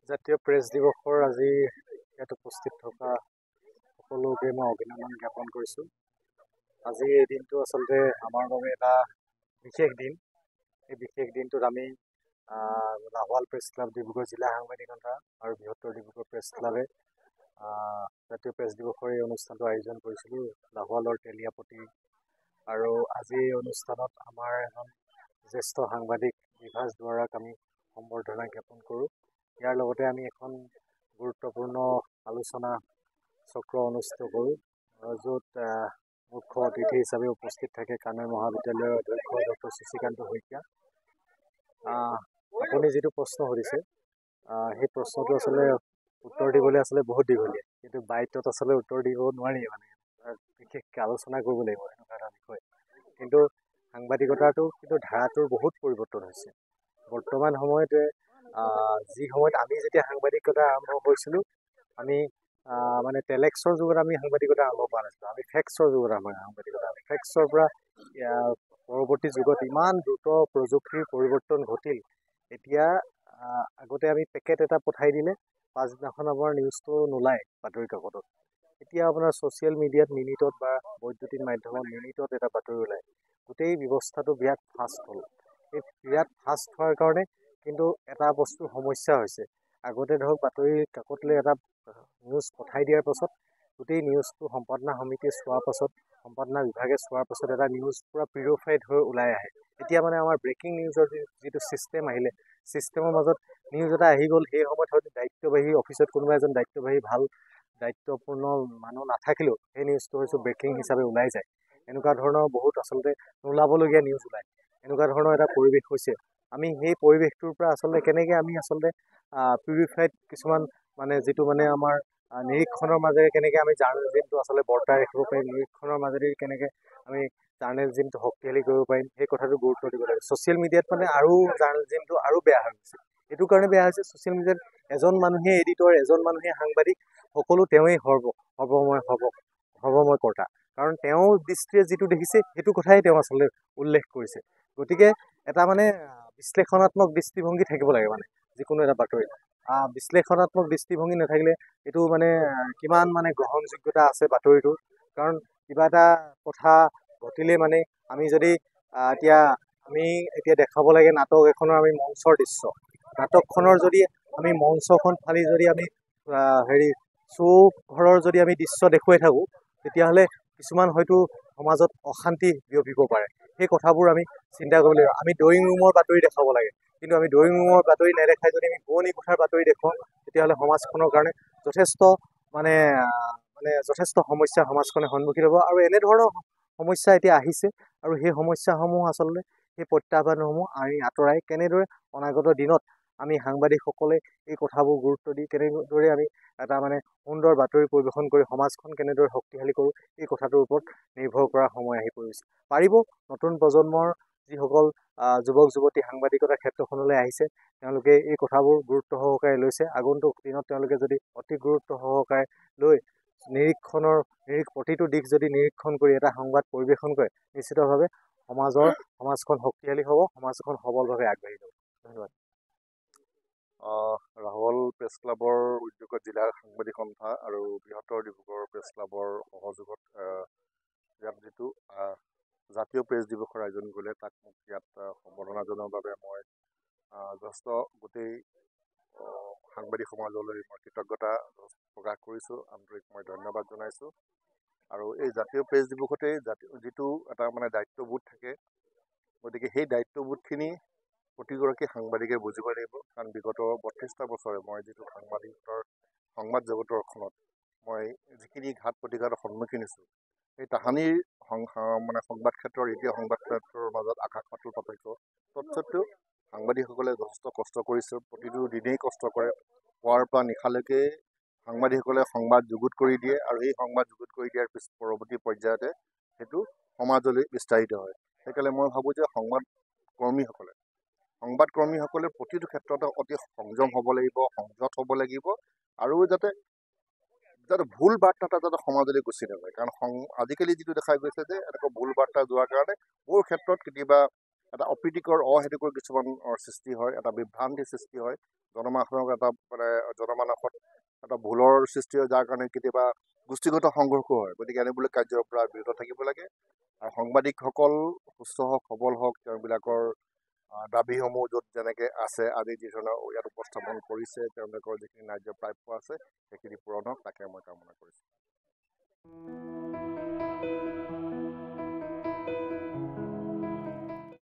জাতীয় প্ৰেছ দিৱসৰ আজি ইয়াত উপস্থিত থকা সকলোকে মই অভিনন্দন জ্ঞাপন কৰিছোঁ। আজি এই দিনটো আচলতে আমাৰ বাবে এটা বিশেষ দিন। এই বিশেষ দিনটোত আমি লাহোৱাল প্ৰেছ ক্লাব ডিব্ৰুগড় জিলা সাংবাদিকতা আৰু বৃহত্তৰ ডিব্ৰুগড় প্ৰেছ ক্লাবে জাতীয় প্ৰেছ দিৱসৰ এই অনুষ্ঠানটো আয়োজন কৰিছিলোঁ লাহোৱালৰ তেলিয়াপতি। আৰু আজি এই অনুষ্ঠানত আমাৰ এজন জ্যেষ্ঠ সাংবাদিক বিভাস দুৱৰাক আমি সম্বৰ্ধনা জ্ঞাপন কৰোঁ। ইয়াৰ লগতে আমি এখন গুৰুত্বপূৰ্ণ আলোচনা চক্ৰ অনুষ্ঠিত কৰোঁ, য'ত মুখ্য অতিথি হিচাপে উপস্থিত থাকে কানৈ মহাবিদ্যালয়ৰ অধ্যক্ষ ডক্টৰ শশীকান্ত শইকীয়া। আপুনি যিটো প্ৰশ্ন সুধিছে সেই প্ৰশ্নটো আচলতে উত্তৰ দিবলৈ আচলতে বহুত দীঘলীয়া, কিন্তু বাইটত আচলতে উত্তৰ দিব নোৱাৰি, বিশেষকৈ আলোচনা কৰিব লাগিব এনেকুৱা এটা বিষয়। কিন্তু সাংবাদিকতাটো কিন্তু ধাৰাটোৰ বহুত পৰিৱৰ্তন হৈছে। বৰ্তমান সময়তে যি সময়ত আমি যেতিয়া সাংবাদিকতা আৰম্ভ কৰিছিলোঁ, আমি মানে টেলেক্সৰ যুগত আমি সাংবাদিকতা আৰম্ভ কৰা নাছিলোঁ, আমি ফেক্সৰ যুগত আমাৰ সাংবাদিকতা। ফেক্সৰ পৰা পৰৱৰ্তী যুগত ইমান দ্ৰুত প্ৰযুক্তিৰ পৰিৱৰ্তন ঘটিল। এতিয়া আগতে আমি পেকেট এটা পঠাই দিলে পাছদিনাখন আমাৰ নিউজটো নোলায় বাতৰি কাকতত। এতিয়া আপোনাৰ ছ'চিয়েল মিডিয়াত মিনিটত বা বৈদ্যুতিন মাধ্যমত মিনিটত এটা বাতৰি ওলায়। গোটেই ব্যৱস্থাটো বিৰাট ফাষ্ট হ'ল। এই বিৰাট ফাষ্ট হোৱাৰ কাৰণে কিন্তু এটা বস্তুৰ সমস্যা হৈছে। আগতে ধৰক বাতৰি কাকতলৈ এটা নিউজ পঠাই দিয়াৰ পাছত গোটেই নিউজটো সম্পাদনা সমিতিয়ে চোৱাৰ পাছত, সম্পাদনা বিভাগে চোৱাৰ পাছত এটা নিউজ পূৰা পিউৰিফাইড হৈ ওলাই আহে। এতিয়া মানে আমাৰ ব্ৰেকিং নিউজৰ যিটো ছিষ্টেম আহিলে, ছিষ্টেমৰ মাজত নিউজ এটা আহি গ'ল, সেই সময়ত হয়তো দায়িত্ববাহী অফিচত কোনোবা এজন দায়িত্ববাহী ভাল দায়িত্বপূৰ্ণ মানুহ নাথাকিলেও সেই নিউজটো হৈছে ব্ৰেকিং হিচাপে ওলাই যায়। এনেকুৱা ধৰণৰ বহুত আচলতে নোলাবলগীয়া নিউজ ওলায়। এনেকুৱা ধৰণৰ এটা পৰিৱেশ হৈছে। আমি সেই পৰিৱেশটোৰ পৰা আচলতে কেনেকৈ আমি আচলতে পিউৰিফাইড কিছুমান মানে যিটো মানে আমাৰ নিৰীক্ষণৰ মাজেৰে কেনেকৈ আমি জাৰ্নেলিজিমটো আচলতে বৰ্তাই ৰাখিব পাৰিম, নিৰীক্ষণৰ মাজেৰে কেনেকৈ আমি জাৰ্নেলিজিমটো শক্তিশালী কৰিব পাৰিম, সেই কথাটো গুৰুত্ব দিব লাগে। ছ'চিয়েল মিডিয়াত মানে আৰু জাৰ্নেলিজিমটো আৰু বেয়া হৈ গৈছে। এইটো কাৰণে বেয়া হৈছে, ছ'চিয়েল মিডিয়াত এজন মানুহে এডিটৰ, এজন মানুহে সাংবাদিক, সকলো তেওঁৱেই সৰ্বময় কৰ্তা। কাৰণ তেওঁৰ দৃষ্টিৰে যিটো দেখিছে সেইটো কথাই তেওঁ আচলতে উল্লেখ কৰিছে। গতিকে এটা মানে বিশ্লেষণাত্মক দৃষ্টিভংগী থাকিব লাগে মানে যিকোনো এটা বাতৰিত। বিশ্লেষণাত্মক দৃষ্টিভংগী নাথাকিলে এইটো মানে কিমান মানে গ্ৰহণযোগ্যতা আছে বাতৰিটো। কাৰণ কিবা এটা কথা ঘটিলে মানে আমি যদি এতিয়া দেখাব লাগে নাটক এখনৰ আমি মঞ্চৰ দৃশ্য, নাটকখনৰ যদি আমি মঞ্চখন ফালি যদি আমি চৌঘৰৰ যদি আমি দৃশ্য দেখুৱাই থাকোঁ, তেতিয়াহ'লে কিছুমান হয়তো সমাজত অশান্তি বিয়পিব পাৰে। সেই কথাবোৰ আমি চিন্তা কৰিব লাগিব। আমি ড্ৰয়িং ৰুমৰ বাতৰি দেখাব লাগে, কিন্তু আমি ড্ৰয়িং ৰুমৰ বাতৰি নেদেখাই যদি আমি পুৰণি কোঠাৰ বাতৰি দেখুৱাওঁ, তেতিয়াহ'লে সমাজখনৰ কাৰণে যথেষ্ট যথেষ্ট সমস্যাৰ সমাজখনে সন্মুখীন হ'ব। আৰু এনেধৰণৰ সমস্যা এতিয়া আহিছে, আৰু সেই সমস্যাসমূহ আচলতে সেই প্ৰত্যাহ্বানসমূহ আমি আঁতৰাই কেনেদৰে অনাগত দিনত আমি সাংবাদিকসকলে এই কথাবোৰ গুৰুত্ব দি কেনেদৰে আমি এটা মানে সুন্দৰ বাতৰি পৰিৱেশন কৰি সমাজখন কেনেদৰে শক্তিশালী কৰোঁ, এই কথাটোৰ ওপৰত নিৰ্ভৰ কৰা সময় আহি পৰিছে। পাৰিব নতুন প্ৰজন্মৰ যিসকল যুৱক যুৱতী সাংবাদিকতাৰ ক্ষেত্ৰখনলৈ আহিছে, তেওঁলোকে এই কথাবোৰ গুৰুত্ব সহকাৰে লৈছে। আগন্তুক দিনত তেওঁলোকে যদি অতি গুৰুত্ব সহকাৰে লৈ প্ৰতিটো দিশ যদি নিৰীক্ষণ কৰি এটা সংবাদ পৰিৱেশন কৰে, নিশ্চিতভাৱে সমাজখন শক্তিশালী হ'ব, সমাজখন সবলভাৱে আগবাঢ়ি যাব। ধন্যবাদ। লাহোৱাল প্ৰেছ ক্লাবৰ উদ্যোগত জিলা সাংবাদিক সন্থা আৰু বৃহত্তৰ ডিব্ৰুগড় প্ৰেছ ক্লাবৰ সহযোগত ইয়াত যিটো জাতীয় প্ৰেছ দিৱসৰ আয়োজন কৰিলে, তাক মোক ইয়াত সম্বৰ্ধনা জনোৱাৰ বাবে মই যথেষ্ট গোটেই সাংবাদিক সমাজলৈ মই কৃতজ্ঞতা প্ৰকাশ কৰিছোঁ, আন্তৰিক মই ধন্যবাদ জনাইছোঁ। আৰু এই জাতীয় প্ৰেছ দিৱসতে যিটো এটা মানে দায়িত্ববোধ থাকে, গতিকে সেই দায়িত্ববোধখিনি প্ৰতিগৰাকী সাংবাদিকে বুজিব লাগিব। কাৰণ বিগত ৩২টা বছৰে মই যিটো সংবাদ জগতৰখনত মই যিখিনি ঘাত প্ৰতিঘাতৰ সন্মুখীন হৈছোঁ, সেই তাহানিৰ মানে সংবাদ ক্ষেত্ৰৰ এতিয়া সংবাদ ক্ষেত্ৰৰ মাজত আকাশ পাতাল পাৰ্থক্য। তৎসত্বেও সাংবাদিকসকলে যথেষ্ট কষ্ট কৰিছে, প্ৰতিটো দিনেই কষ্ট কৰে। পুৱাৰ পৰা নিশালৈকে সাংবাদিকসকলে সংবাদ যুগুত কৰি দিয়ে, আৰু সেই সংবাদ যুগুত কৰি দিয়াৰ পৰৱৰ্তী পৰ্যায়তে সেইটো সমাজলৈ বিস্তাৰিত হয়। সেইকাৰণে মই ভাবোঁ যে সংবাদকৰ্মীসকলে প্ৰতিটো ক্ষেত্ৰতে অতি সংযম হ'ব লাগিব, সংযত হ'ব লাগিব, আৰু যাতে ভুল বাৰ্তা এটা যাতে সমাজলৈ গুচি নাযায়। কাৰণ আজিকালি যিটো দেখা গৈছে যে এনেকুৱা ভুল বাৰ্তা যোৱাৰ কাৰণে বহু ক্ষেত্ৰত কেতিয়াবা এটা অপ্ৰীতিকৰ অহেতুকৰ কিছুমান সৃষ্টি হয়, এটা বিভ্ৰান্তিৰ সৃষ্টি হয়, জনমানসত এটা মানে জনমানসত এটা ভুলৰ সৃষ্টি হয়, যাৰ কাৰণে কেতিয়াবা গোষ্ঠীগত সংঘৰ্ষ হয়। গতিকে এনেবিলাক কাৰ্যৰ পৰা বিৰত থাকিব লাগে। আৰু সাংবাদিকসকল সুস্থ হওক, সবল হওক, তেওঁবিলাকৰ দাবীসমূহ য'ত যেনেকৈ আছে, আজি যিধৰণে ইয়াত উপস্থাপন কৰিছে, তেওঁলোকৰ যিখিনি ন্যায্য প্ৰাপ্য আছে সেইখিনি পূৰণ হওক, তাকে মই কামনা কৰিছোঁ।